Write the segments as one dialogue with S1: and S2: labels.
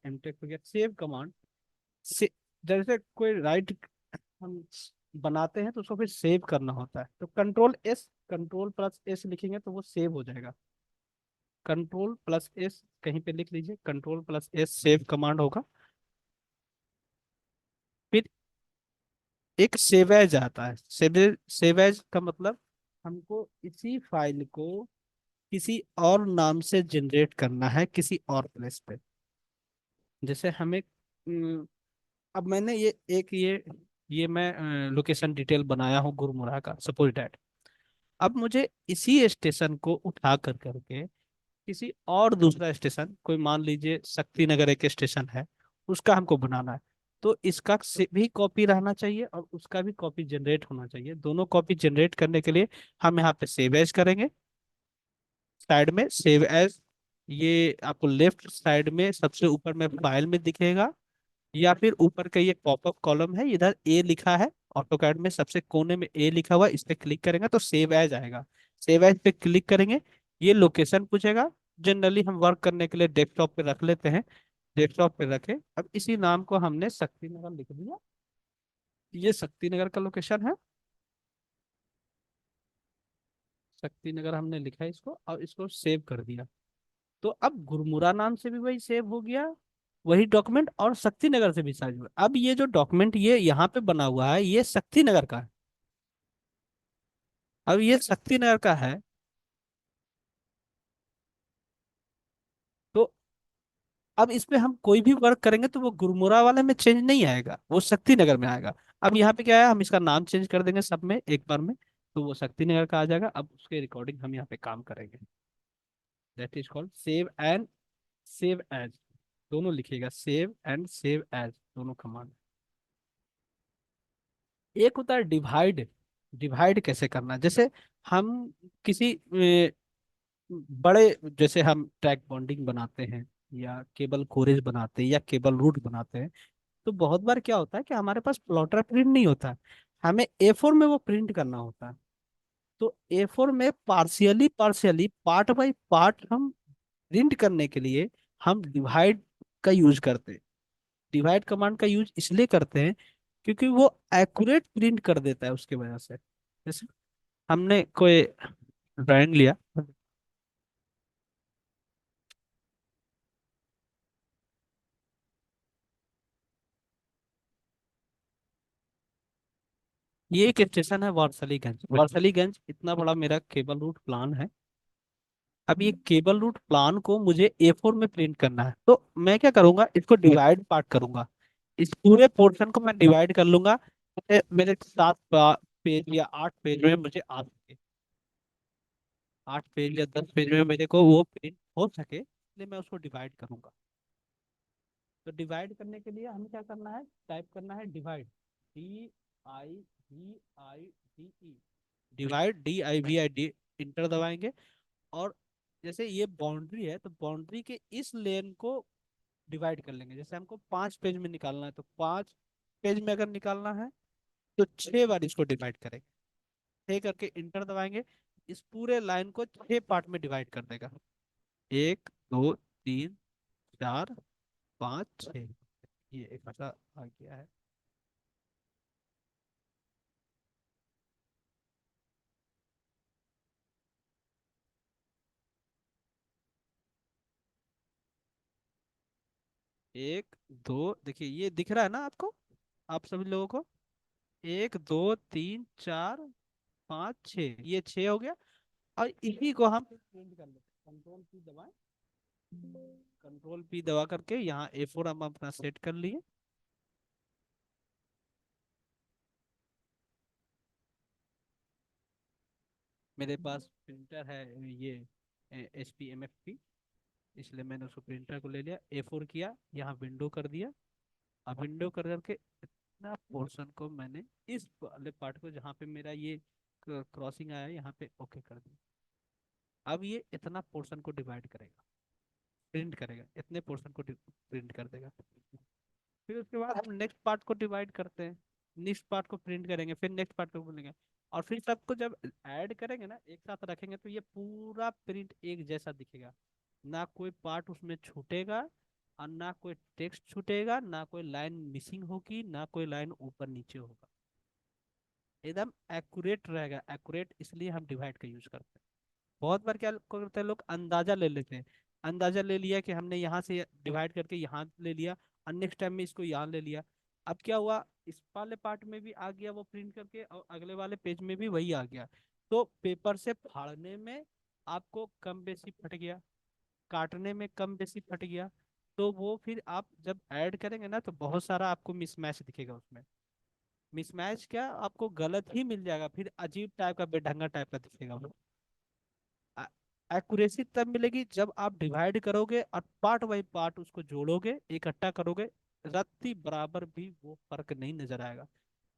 S1: MTech हो गया। Save command से जैसे कोई राइट हम बनाते हैं तो उसको फिर सेव करना होता है, तो कंट्रोल प्लस एस लिखेंगे तो वो सेव हो जाएगा। कंट्रोल प्लस एस कहीं पे लिख लीजिए, control plus S save command होगा। फिर एक सेव एज आता है। सेव एज का मतलब हमको इसी फाइल को किसी और नाम से जनरेट करना है किसी और प्लेस पे। जैसे हमें अब मैंने ये मैं लोकेशन डिटेल बनाया हूँ गुरमुरा का, सपोज डैट। अब मुझे इसी स्टेशन को उठा कर करके किसी और दूसरा स्टेशन, कोई मान लीजिए शक्ति नगर एक स्टेशन है, उसका हमको बनाना है। तो इसका से भी कॉपी रहना चाहिए और उसका भी कॉपी जनरेट होना चाहिए। दोनों कॉपी जनरेट करने के लिए हम यहाँ पे सेव एज करेंगे। साइड में सेव एज, ये आपको लेफ्ट साइड में सबसे ऊपर में फाइल में दिखेगा, या फिर ऊपर का ये पॉपअप कॉलम है, इधर ए लिखा है ऑटोकैड में, सबसे कोने में ए लिखा हुआ है, इस पे क्लिक करेंगे तो सेव एज आएगा। सेव एज पे क्लिक करेंगे, ये लोकेशन पूछेगा। जनरली हम वर्क करने के लिए डेस्कटॉप पे रख लेते हैं, डेस्कटॉप पे रखे। अब इसी नाम को हमने शक्ति नगर लिख दिया, ये शक्ति नगर का लोकेशन है। शक्ति नगर हमने लिखा है इसको और इसको सेव कर दिया। तो अब गुरमुरा नाम से भी वही सेव हो गया, वही डॉक्यूमेंट, और शक्ति नगर से भी सेव हुआ। अब ये जो डॉक्यूमेंट ये यहाँ पे बना हुआ है ये शक्ति नगर का है। अब ये शक्ति नगर का है, तो अब इसमें हम कोई भी वर्क करेंगे तो वो गुरमुरा वाले में चेंज नहीं आएगा, वो शक्ति नगर में आएगा। अब यहाँ पे क्या है, हम इसका नाम चेंज कर देंगे सब में एक बार में, तो वो शक्ति नगर का आ जाएगा। अब उसके रिकॉर्डिंग हम यहाँ पे काम करेंगे। That is called save and save as, दोनों लिखिएगा, सेव एंड सेव एज दोनों कमांड। एक होता है डिवाइड। डिवाइड कैसे करना है, जैसे हम किसी बड़े, जैसे हम ट्रैक बॉन्डिंग बनाते हैं या केबल कोरेज बनाते हैं या केबल रूट बनाते हैं, तो बहुत बार क्या होता है कि हमारे पास प्लॉटर प्रिंट नहीं होता है, हमें ए4 में वो प्रिंट करना होता है। तो ए4 में partially partially part by part हम प्रिंट करने के लिए हम डिवाइड का यूज करते हैं। डिवाइड कमांड का यूज इसलिए करते हैं क्योंकि वो एक्यूरेट प्रिंट कर देता है उसकी वजह से। जैसे हमने कोई ड्राइंग लिया, ये एक स्टेशन है वारसलीगंज। वारसलीगंज इतना बड़ा मेरा केबल रूट प्लान है। अब ये केबल रूट प्लान को मुझे ए4 में प्रिंट करना है, तो मैं क्या करूंगा, इसको डिवाइड पार्ट करूंगा। इस पूरे पोर्शन को मैं डिवाइड कर लूंगा, मेरे 7 पेज या 8 पेज में मुझे आ सके, 8 पेज या 10 पेज में मेरे को वो प्रिंट हो सके, इसलिए मैं उसको डिवाइड करूंगा। तो डिवाइड करने के लिए हमें क्या करना है, टाइप करना है divide, DIVIDE, divide, DIVID, inter दबाएंगे। और जैसे ये बाउंड्री है तो बाउंड्री के इस लेन को डिवाइड कर लेंगे। जैसे हमको 5 पेज में निकालना है तो 5 पेज में अगर निकालना है तो 6 बार इसको डिवाइड करेंगे। 6 करके इंटर दबाएंगे, इस पूरे लाइन को 6 पार्ट में डिवाइड कर देगा। 1 2 3 4 5 6, ये एक ऐसा आ गया है। 1 2, देखिए ये दिख रहा है ना आपको, आप सभी लोगों को। 1 2 3 4 5 6, ये 6 हो गया। और इसी को हम प्रिंट कर लेते हैं, कंट्रोल पी दबाएं, कंट्रोल पी दबा करके यहाँ ए4 हम अपना सेट कर लिए। मेरे पास प्रिंटर है ये HPMFP, इसलिए मैंने उसको प्रिंटर को ले लिया, ए4 किया, यहाँ विंडो कर दिया। अब विंडो कर करके इतना पोर्शन को मैंने इस वाले पार्ट को जहाँ पे मेरा ये क्रॉसिंग आया है यहाँ पे ओके कर दिया। अब ये इतना पोर्शन को डिवाइड करेगा, प्रिंट करेगा, इतने पोर्शन को प्रिंट कर देगा। फिर उसके बाद हम नेक्स्ट पार्ट को डिवाइड करते हैं, नेक्स्ट पार्ट को प्रिंट करेंगे, फिर नेक्स्ट पार्ट को बोलेंगे। और फिर सबको जब ऐड करेंगे ना, एक साथ रखेंगे, तो ये पूरा प्रिंट एक जैसा दिखेगा, ना कोई पार्ट उसमें छूटेगा, और ना कोई टेक्स्ट छूटेगा, ना कोई लाइन मिसिंग होगी, ना कोई लाइन ऊपर नीचे होगा, एकदम एक्यूरेट रहेगा। एक्यूरेट इसलिए हम डिवाइड का यूज करते हैं। बहुत बार क्या करते हैं लोग, अंदाजा ले लेते हैं। अंदाजा ले लिया कि हमने यहाँ से डिवाइड करके यहाँ ले लिया, और नेक्स्ट टाइम में इसको यहाँ ले लिया। अब क्या हुआ, इस वाले पार्ट में भी आ गया वो प्रिंट करके, और अगले वाले पेज में भी वही आ गया। तो पेपर से फाड़ने में आपको कम बेसी फट गया, काटने में कम बेसी फट गया। तो वो फिर आप जब ऐड करेंगे ना, तो बहुत सारा आपको मिसमैच दिखेगा उसमें। मिसमैच क्या, आपको गलत ही मिल जाएगा, फिर अजीब टाइप का, बेढंगा टाइप का दिखेगा वो। एक्यूरेसी तब मिलेगी जब आप डिवाइड करोगे और पार्ट बाई पार्ट उसको जोड़ोगे, इकट्ठा करोगे, रत्ती बराबर भी वो फर्क नहीं नजर आएगा।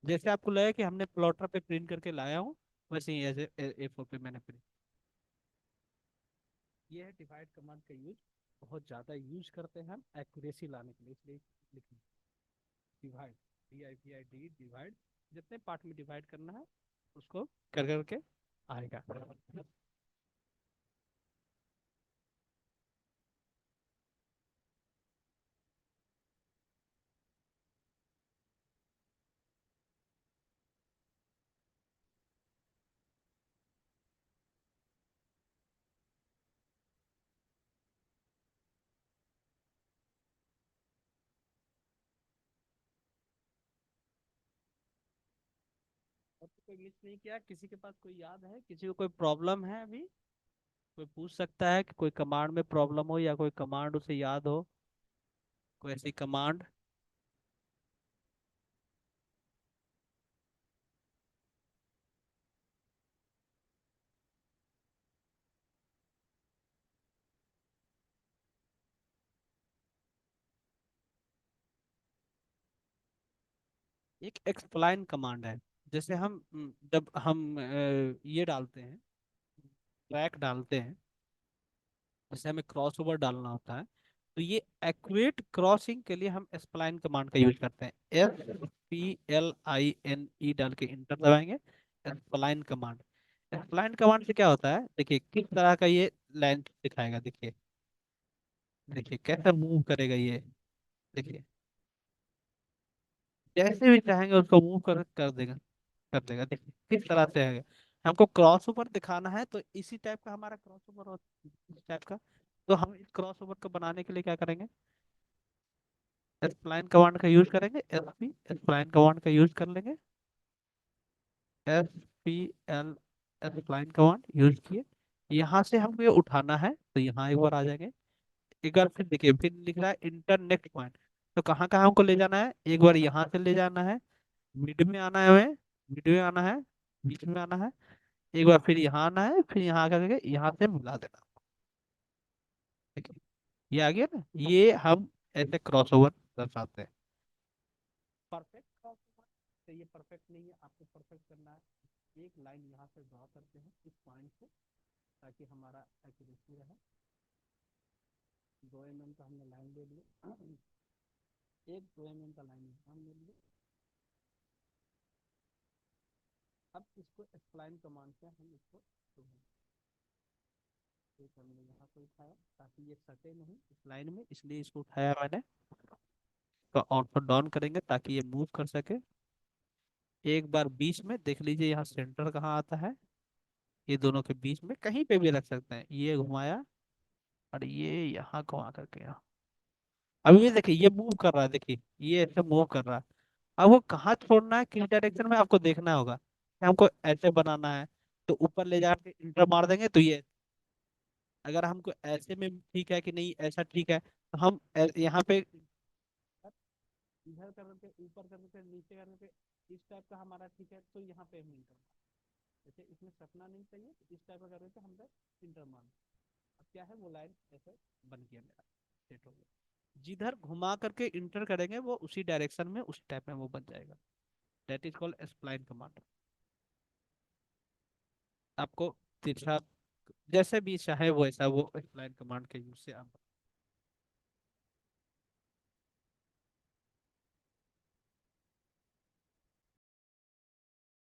S1: जैसे आपको लगे कि हमने प्लॉटर पे प्रिंट करके लाया हूँ, वैसे ही ऐसे A4 पे मैंने प्रिंट। ये है डिवाइड कमांड का यूज। बहुत ज्यादा यूज करते हैं हम एक्यूरेसी लाने के लिए, इसलिए लिखना डिवाइड, DIVID डिवाइड। जितने पार्ट में डिवाइड करना है उसको कर करके आएगा। और तो कोई मिस नहीं किया, किसी के पास कोई याद है, किसी को कोई प्रॉब्लम है अभी? कोई पूछ सकता है कि कोई कमांड में प्रॉब्लम हो, या कोई कमांड उसे याद हो, कोई ऐसी कमांड। एक एक्सप्लाइन कमांड है। जैसे हम जब हम ये डालते हैं, ट्रैक डालते हैं, जैसे हमें क्रॉस ओवर डालना होता है, तो ये एक्यूरेट क्रॉसिंग के लिए हम स्प्लाइन कमांड का यूज करते हैं। SPLINE डाल के इंटर दबाएंगे, स्प्लाइन कमांड। स्प्लाइन कमांड से क्या होता है, देखिए किस तरह का ये लाइन दिखाएगा। देखिए, देखिए कैसे मूव करेगा ये। देखिए, जैसे भी चाहेंगे उसको मूव कर देगा, कर देगा। देखिए किस तरह से है। हमको क्रॉस ओवर दिखाना है, तो इसी टाइप का हमारा क्रॉस ओवर हो, इस टाइप का। तो हम इस क्रॉस ओवर को बनाने के लिए क्या करेंगे, स्प्लाइन कमांड का यूज करेंगे। SP स्प्लाइन कमांड का यूज कर लेंगे। SPL स्प्लाइन कमांड यूज किए। यहाँ से हमको ये उठाना है, तो यहाँ एक बार आ जाएंगे। एक बार फिर देखिए, फिर लिख रहा है इंटर नेक्स्ट पॉइंट। तो कहाँ कहाँ हमको ले जाना है, एक बार यहाँ से ले जाना है, मिड में आना है हमें, मिड में आना है, बीच में आना है, एक बार फिर यहाँ आना है, फिर यहाँ करके यहाँ से मिला देना। देखिए, ये आ गया ना, ये हम ऐसे क्रॉस ओवर दर्शाते हैं। परफेक्ट क्रॉस ओवर, तो ये परफेक्ट नहीं है, आपको परफेक्ट करना है। एक लाइन यहाँ से ड्रॉ करते हैं इस पॉइंट से, ताकि हमारा एक्यूरेसी रहे। 2 mm का हमने लाइन ले लिया, एक 2 mm का लाइन हम ले लिया। अब इसको एक्सप्लाइन कमांड से हम इसको एक हमने यहाँ पे उठाया, ताकि ये सटे नहीं इस लाइन में, इसलिए इसको उठाया मैंने। तो ऑटो डाउन करेंगे ताकि ये मूव कर सके। एक बार बीच में देख लीजिए, यहाँ सेंटर कहाँ आता है, ये दोनों के बीच में कहीं पे भी रख सकते हैं। ये घुमाया, और ये यहाँ घुमा करके यहाँ। अब ये देखिए, ये मूव कर रहा है, देखिए ये ऐसे मूव कर रहा है। अब वो कहाँ छोड़ना है, किस डायरेक्शन में आपको देखना होगा। हमको ऐसे बनाना है, तो ऊपर ले जाके इंटर मार देंगे, तो ये अगर हमको ऐसे में ठीक है कि नहीं, ऐसा ठीक है, तो हम यहाँ पे इधर करके, ऊपर करके, नीचे करके, इस टाइप का हमारा ठीक है, तो यहाँ पे हम इंटर, जैसे इसमें सटना नहीं चाहिए, तो इस टाइप का करके हम लोग इंटर मान। अब क्या है, वो लाइन ऐसे बन गया मेरा, सेट हो गया। जिधर घुमा करके इंटर करेंगे वो उसी डायरेक्शन में, उस टाइप में वो बन जाएगा। That is called spline command. आपको तिरछा जैसे भी चाहे वैसा वो स्प्लाइन कमांड के यूज से आप